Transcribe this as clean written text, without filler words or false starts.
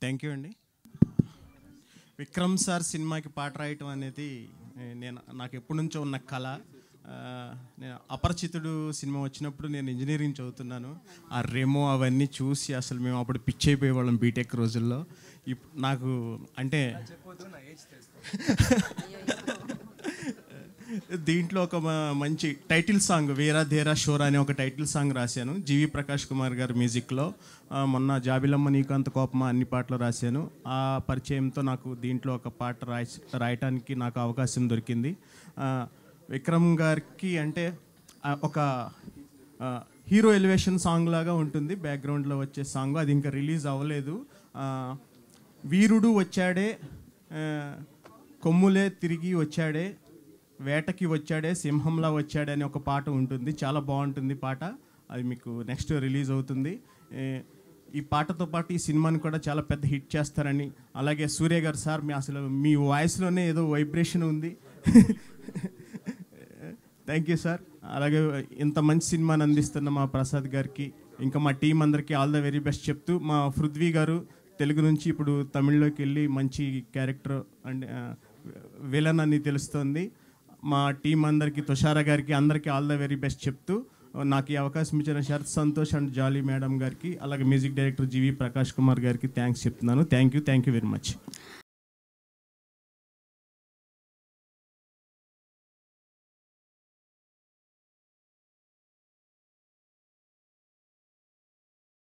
Thank you అండి. Vikram sir సినిమాకి పాట రాయటం అనేది నాకు ఎప్పటి నుంచో ఉన్న కళ. నేను అపరిచితుడు సినిమా వచ్చినప్పుడు నేను ఇంజనీరింగ్ చదువుతున్నాను. ఆ రెమో అవన్నీ చూసి అసలు మేము అప్పుడు పిచ్ అయిపోయేవాళ్ళం బీటెక్ రోజుల్లో. నాకు అంటే దీంట్లో ఒక మంచి టైటిల్ సాంగ్ వీరా ధీరా షోరా అనే ఒక టైటిల్ సాంగ్ రాశాను జీవి ప్రకాష్ కుమార్ గారి మ్యూజిక్లో. మొన్న జాబిలమ్మ నీకంత కోపమా అన్ని పాటలు రాశాను. ఆ పరిచయంతో నాకు దీంట్లో ఒక పాట రాయటానికి నాకు అవకాశం దొరికింది. విక్రమ్ గారికి అంటే ఒక హీరో ఎలివేషన్ సాంగ్ లాగా ఉంటుంది బ్యాక్గ్రౌండ్లో వచ్చే సాంగ్. అది ఇంకా రిలీజ్ అవ్వలేదు. వీరుడు వచ్చాడే కొమ్ములే తిరిగి వచ్చాడే వేటకి వచ్చాడే సింహంలా వచ్చాడే అని ఒక పాట ఉంటుంది. చాలా బాగుంటుంది పాట. అది మీకు నెక్స్ట్ రిలీజ్ అవుతుంది. ఈ పాటతో పాటు ఈ సినిమాని కూడా చాలా పెద్ద హిట్ చేస్తారని, అలాగే సూర్య గారు సార్ అసలు మీ వాయిస్లోనే ఏదో వైబ్రేషన్ ఉంది. Thank you sir. అలాగే ఇంత మంచి సినిమాని అందిస్తున్న మా ప్రసాద్ గారికి ఇంకా మా టీం అందరికీ ఆల్ ద వెరీ బెస్ట్ చెప్తూ, మా పృథ్వీ గారు తెలుగు నుంచి ఇప్పుడు తమిళ్లోకి వెళ్ళి మంచి క్యారెక్టర్ అండ్ విలన్ అని తెలుస్తుంది. మా టీం అందరికీ తుషార గారికి అందరికీ ఆల్ ద వెరీ బెస్ట్ చెప్తూ, నాకు ఈ అవకాశం ఇచ్చిన శరత్ సంతోష్ అండ్ జాలీ మేడం గారికి అలాగే మ్యూజిక్ డైరెక్టర్ జీవి ప్రకాష్ కుమార్ గారికి థ్యాంక్స్ చెప్తున్నాను. Thank you very much.